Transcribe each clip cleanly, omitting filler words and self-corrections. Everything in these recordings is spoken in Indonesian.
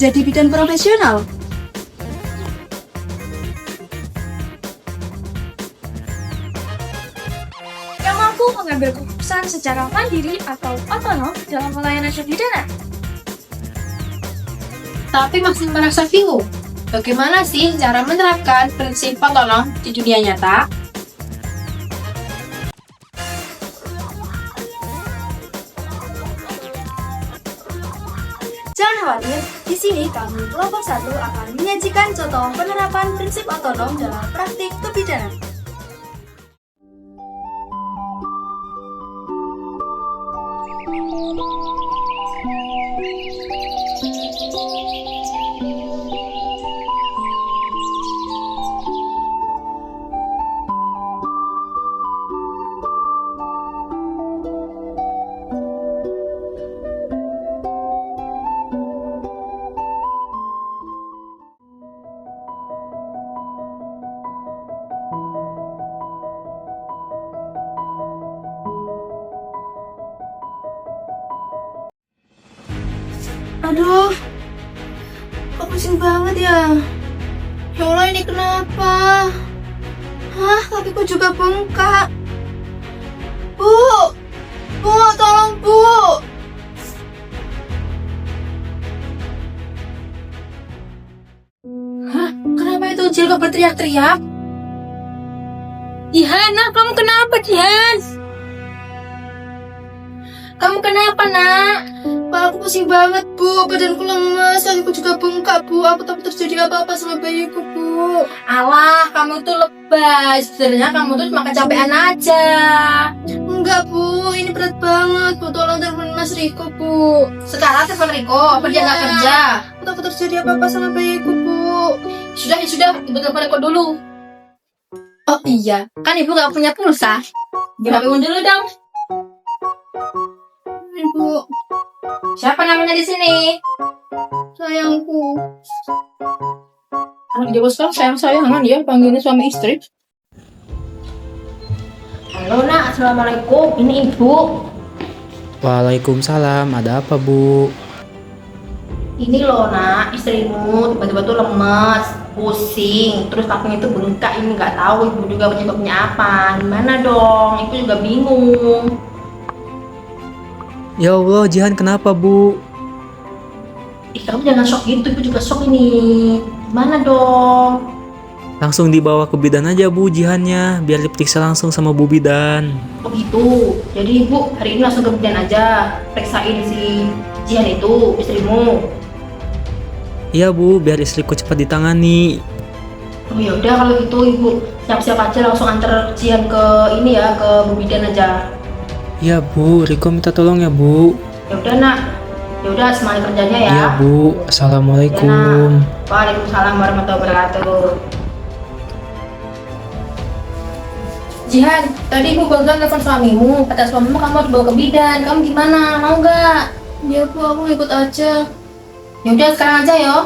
menjadi bidan profesional? Yang mampu mengambil keputusan secara mandiri atau otonom dalam pelayanan kebidanan. Tapi masih merasa bingung, bagaimana sih cara menerapkan prinsip otonom di dunia nyata? Jangan khawatir, di sini kami kelompok 1 akan menyajikan contoh penerapan prinsip otonom dalam praktik kebidanan. Aduh, kok pusing banget ya? Ya Allah, ini kenapa? Hah, kakiku juga bengkak. Bu, Bu, tolong Bu. Hah? Kenapa itu Jil kok berteriak-teriak? Jihan, nak, kamu kenapa, Jihan? Kamu kenapa, nak? Kepala aku pusing banget Bu, badanku lemes, kakiku juga bengkak Bu. Aku takut terjadi apa-apa sama bayiku Bu. Alah, kamu tuh lebay. Sebenarnya kamu tuh cuma kecapean aja. Enggak Bu, ini berat banget Bu. Tolong telepon Mas Riko Bu. Sekarang telepon Riko, apa dia nggak Iya. kerja? Aku takut terjadi apa-apa sama bayiku Bu. Sudah, ibu telepon Riko dulu. Oh iya, kan ibu nggak punya pulsa. Gimana ibu dulu dong? Ibu, Siapa namanya di sini? sayangku. Anak jago sekarang sayang-sayangan ya, panggilnya suami istri. Halo nak, assalamualaikum. Ini ibu. Waalaikumsalam, ada apa Bu? Ini loh nak, istrimu tiba-tiba tuh lemes, pusing, terus kakinya itu bengkak. Ini nggak tahu ibu juga penyebabnya apa. Gimana dong? Ibu juga bingung. Ya Allah, Jihan kenapa Bu? Ih, kamu jangan shock gitu, ibu juga shock ini. Gimana dong? Langsung dibawa ke bidan aja Bu Jihannya, biar diperiksa langsung sama Bu Bidan. Oh gitu. Jadi ibu hari ini langsung ke bidan aja, periksain si Jihan itu, istrimu. Iya Bu, biar istriku cepat ditangani. Oh ya udah kalau gitu ibu siap-siap aja langsung antar Jihan ke ini ya, ke Bu Bidan aja. Iya Bu, Riko minta tolong ya Bu. Ya udah nak. Ya udah semangat kerjanya ya. Iya Bu, Assalamualaikum. Waalaikumsalam warahmatullahi wabarakatuh. Jihan, tadi ibu barusan telepon suamimu. Kata suamimu kamu harus bawa ke bidan. Kamu gimana? Mau nggak? Ya Bu, aku ikut aja. Ya udah sekarang aja yo.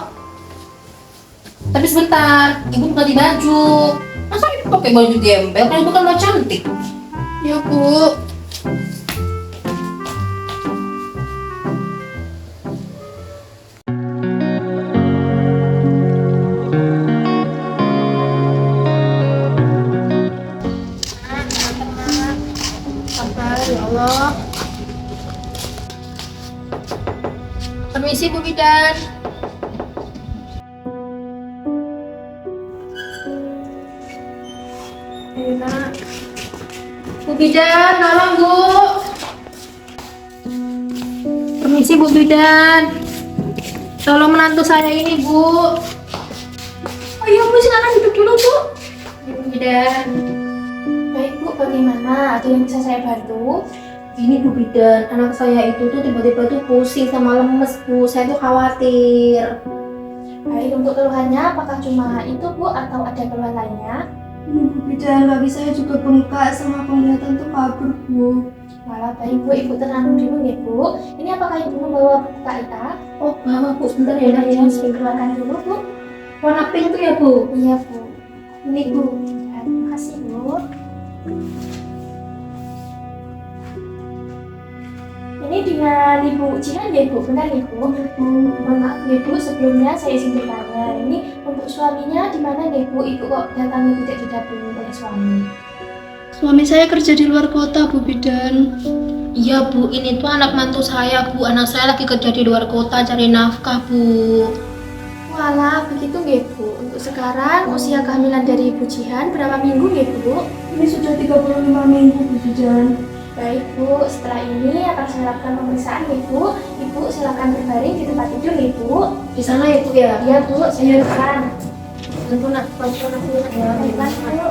Tapi sebentar, ibu ganti baju. Masa ibu pakai baju gembel? Kan ibu kan mau cantik. Ya Bu. Sabar ya Allah. Permisi Bu Bidan. Bu Bidan, tolong Bu. Permisi Bu Bidan. Tolong menantu saya ini Bu. Oh iya Bu, silakan duduk dulu Bu. Bu Bidan. Baik Bu, bagaimana? Ada yang bisa saya bantu? Ini Bu Bidan, anak saya itu tuh tiba-tiba tuh pusing sama lemes Bu. Saya tuh khawatir. Baik, untuk keluhannya apakah cuma itu Bu atau ada keluhan lainnya? Bu Bidan, kaki saya juga bengkak sama penglihatan tuh kabur Bu. Malah baik Bu, Ibu tenang dulu ya Bu. Ini apakah Ibu membawa buku KIK? Oh bawa Bu, sebentar ya nak ya. Keluarkan dulu Bu. Warna pink tuh ya Bu? Iya Bu. Ini Bu. Terima kasih Bu. Ini dengan Ibu Jihan ya Bu, benar ya Bu? Mohon maaf ya Bu, sebelumnya saya izin bertanya. Ini untuk suaminya di mana ya Bu? Ibu kok datangnya tidak didampingi oleh suami? Suami saya kerja di luar kota, Bu Bidan. Iya Bu, ini tuh anak mantu saya Bu. Anak saya lagi kerja di luar kota cari nafkah Bu. Walah, begitu nggih Bu. Untuk sekarang usia kehamilan dari Ibu Jihan berapa minggu nggih Bu? Ini sudah 35 minggu, Bu Bidan. Baik Bu, setelah ini akan saya lakukan pemeriksaan nggih Bu. Ibu silakan berbaring di tempat tidur nggih Bu. Di sana ya Bu ya? Iya Bu, saya depan. Tentu nak bantuan aku ya. Baiklah Bu.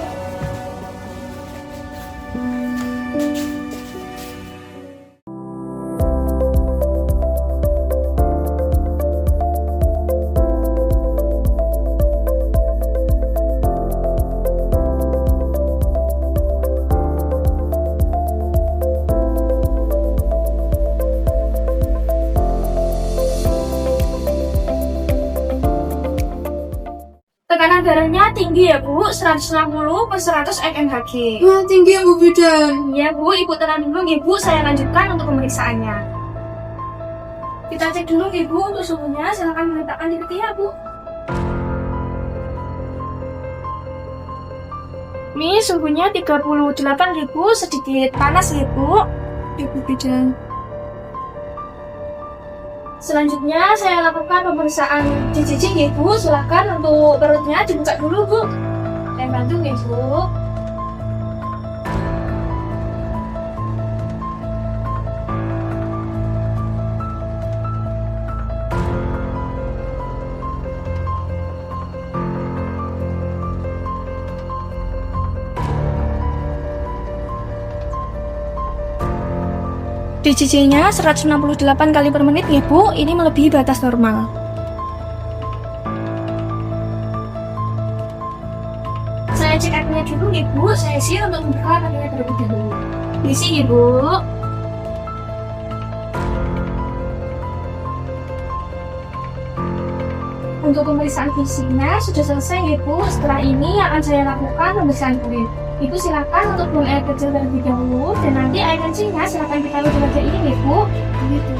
Tekanan darahnya tinggi ya Bu, 160 per 100 mmHg. Wah, tinggi ya, Bu Bidan. Iya Bu, Ibu tenang dulu nggih Bu, saya lanjutkan untuk pemeriksaannya. Kita cek dulu nggih Bu untuk suhunya, silakan meletakkan di peti ya Bu. Ini suhunya 38.000, sedikit panas ya Bu. Ya, Bu Bidan. Selanjutnya saya lakukan pemeriksaan JJJ nggih Bu, silakan untuk perutnya dibuka dulu Bu. Saya bantu nggih Bu. DJJ-nya 168 kali per menit ya Bu, ini melebihi batas normal. Saya cek kakinya dulu ya Bu, saya isi untuk membuka kakinya terlebih dahulu. Isi ya Bu. Untuk pemeriksaan fisiknya sudah selesai ya Bu, setelah ini akan saya lakukan pemeriksaan kulit. Ibu silakan untuk buang air kecil terlebih dahulu dan nanti air kencingnya silakan ditaruh di meja ini ya Bu. Begitu.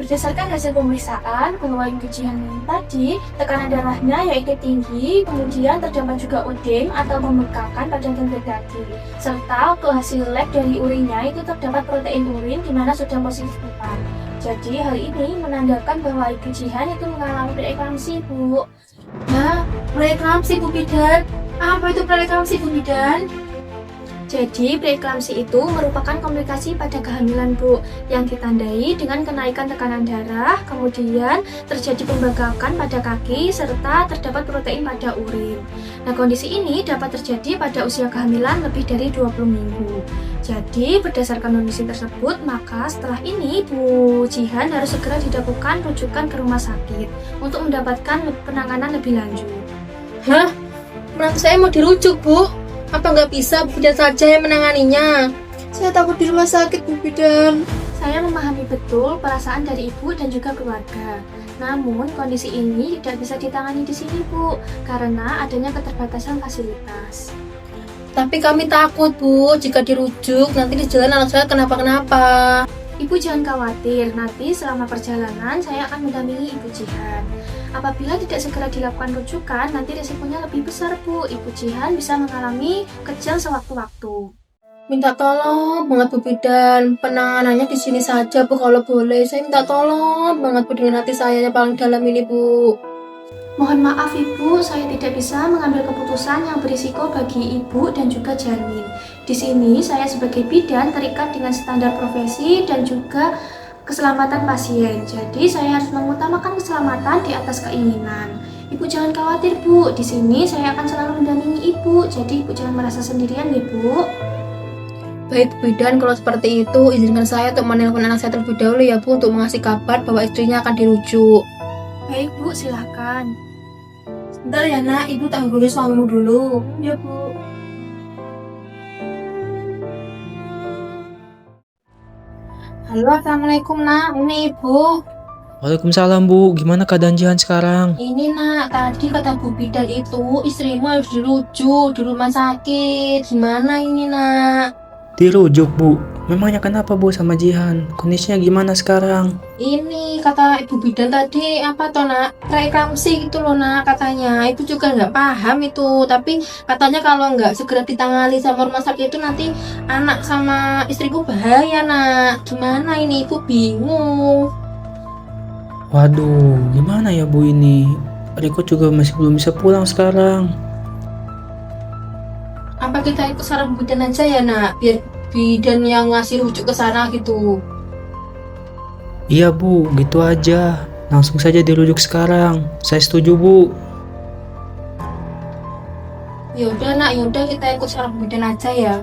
Berdasarkan hasil pemeriksaan bahwa Ibu Jihan tadi tekanan darahnya yaitu tinggi, kemudian terdapat juga odem atau membengkakkan pada dada kaki, serta untuk hasil lab dari urinnya itu terdapat protein urin di mana sudah positif IPA. Jadi hal ini menandakan bahwa Ibu Jihan itu mengalami preeklamsi Bu. Nah, preeklamsi Bu Bidan. Apa itu preeklamsi Bu Bidan? Jadi, preeklamsi itu merupakan komplikasi pada kehamilan Bu, yang ditandai dengan kenaikan tekanan darah, kemudian terjadi pembengkakan pada kaki, serta terdapat protein pada urin. Nah, kondisi ini dapat terjadi pada usia kehamilan lebih dari 20 minggu. Jadi, berdasarkan kondisi tersebut, maka setelah ini Bu Jihan harus segera dilakukan rujukan ke rumah sakit untuk mendapatkan penanganan lebih lanjut. Hah? Menantu saya mau dirujuk Bu. Apa nggak bisa Bu Bidan saja yang menanganinya? Saya takut di rumah sakit, Bu Bidan. Saya memahami betul perasaan dari Ibu dan juga keluarga. Namun, kondisi ini tidak bisa ditangani di sini, Bu, karena adanya keterbatasan fasilitas. Tapi kami takut Bu, jika dirujuk nanti di jalan anak saya kenapa-kenapa. Ibu jangan khawatir, nanti selama perjalanan saya akan mendampingi Ibu Jihan. Apabila tidak segera dilakukan rujukan, nanti resikonya lebih besar Bu. Ibu Jihan bisa mengalami kejang sewaktu-waktu. Minta tolong banget Bu Bidan, penanganannya di sini saja Bu kalau boleh. Saya minta tolong banget Bu dengan hati saya yang paling dalam ini Bu. Mohon maaf Ibu, saya tidak bisa mengambil keputusan yang berisiko bagi Ibu dan juga janin. Di sini saya sebagai bidan terikat dengan standar profesi dan juga keselamatan pasien. Jadi saya harus mengutamakan keselamatan di atas keinginan. Ibu jangan khawatir Bu, di sini saya akan selalu mendampingi Ibu. Jadi Ibu jangan merasa sendirian ya Bu. Baik Bu Bidan, kalau seperti itu izinkan saya untuk menelpon anak saya terlebih dahulu ya Bu, untuk mengasih kabar bahwa istrinya akan dirujuk. Baik Bu, silakan. Sebentar ya Nak, Ibu tunggu dulu suamimu dulu. Ya Bu. Halo, assalamualaikum nak. Ini ibu. Waalaikumsalam Bu, gimana keadaan Jihan sekarang? Ini nak, tadi kata Bu Bidan itu istrimu harus dirujuk di rumah sakit. Gimana ini nak? Dirujuk Bu, memangnya kenapa Bu sama Jihan? Kondisinya gimana sekarang? Ini kata Ibu Bidan tadi apa toh nak? Preeklamsi gitu loh nak katanya. Ibu juga nggak paham itu. Tapi katanya kalau nggak segera ditangani sama rumah sakit itu nanti anak sama istriku bahaya nak. Gimana ini Ibu bingung. Waduh, gimana ya Bu ini? Riko juga masih belum bisa pulang sekarang. Apa kita ikut saran Bu Bidan aja ya nak? Biar Bidan yang ngasih rujuk ke sana gitu. Iya Bu, gitu aja. Langsung saja dirujuk sekarang. Saya setuju Bu. Yaudah nak, yaudah kita ikut saran Bu Bidan aja ya.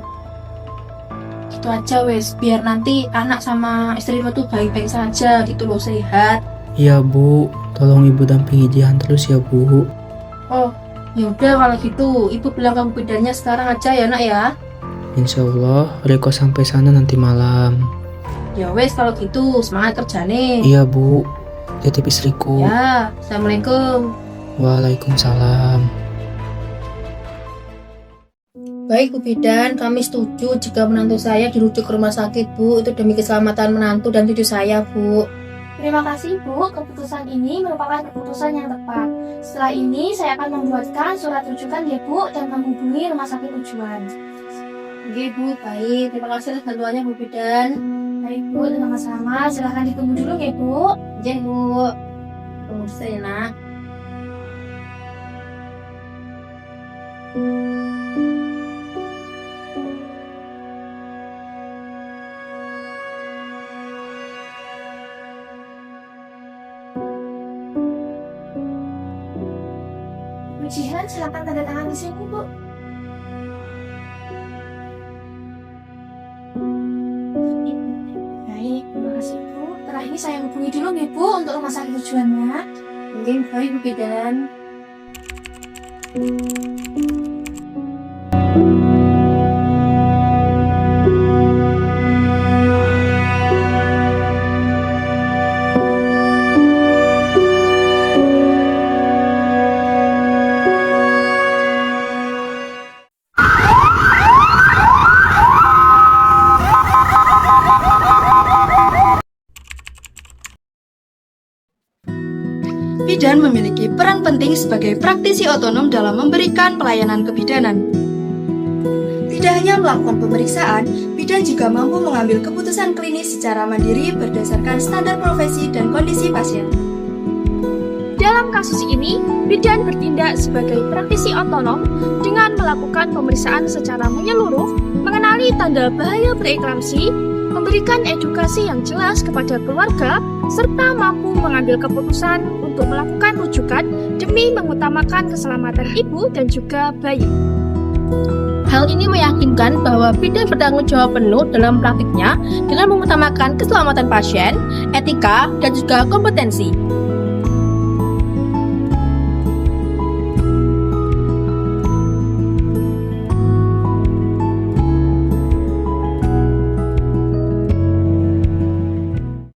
Gitu aja wes, biar nanti anak sama istrimu tuh baik-baik saja gitu loh, sehat. Iya Bu, tolong Ibu dampingi Jihan terus ya Bu. Oh, yaudah kalau gitu, Ibu bilang ke Bu Bidannya sekarang aja ya nak ya. Insya Allah Riko sampai sana nanti malam. Ya wes kalau gitu, semangat kerja nih. Iya Bu, titip istriku. Ya, assalamualaikum. Waalaikumsalam. Baik Bu Bidan, kami setuju jika menantu saya dirujuk ke rumah sakit Bu. Itu demi keselamatan menantu dan cucu saya Bu. Terima kasih Bu, keputusan ini merupakan keputusan yang tepat. Setelah ini saya akan membuatkan surat rujukan ya Bu dan menghubungi rumah sakit tujuan. Oke Bu, baik. Terima kasih atas bantuannya Bu Bidan. Baik Bu, sama-sama. Silahkan ditunggu dulu ya Bu. Iya Bu. Tunggu saya nak. Bu Jihan, silahkan tanda tangan di sini Bu. Baik, terima kasih Bu. Setelah ini saya hubungi dulu nih Bu untuk rumah sakit tujuannya. Mungkin baik Bu Bidan. Bidan memiliki peran penting sebagai praktisi otonom dalam memberikan pelayanan kebidanan. Tidak hanya melakukan pemeriksaan, bidan juga mampu mengambil keputusan klinis secara mandiri berdasarkan standar profesi dan kondisi pasien. Dalam kasus ini, bidan bertindak sebagai praktisi otonom dengan melakukan pemeriksaan secara menyeluruh, mengenali tanda bahaya preeklamsi, memberikan edukasi yang jelas kepada keluarga, serta mampu mengambil keputusan untuk melakukan rujukan demi mengutamakan keselamatan ibu dan juga bayi. Hal ini meyakinkan bahwa bidan bertanggung jawab penuh dalam praktiknya dengan mengutamakan keselamatan pasien, etika, dan juga kompetensi.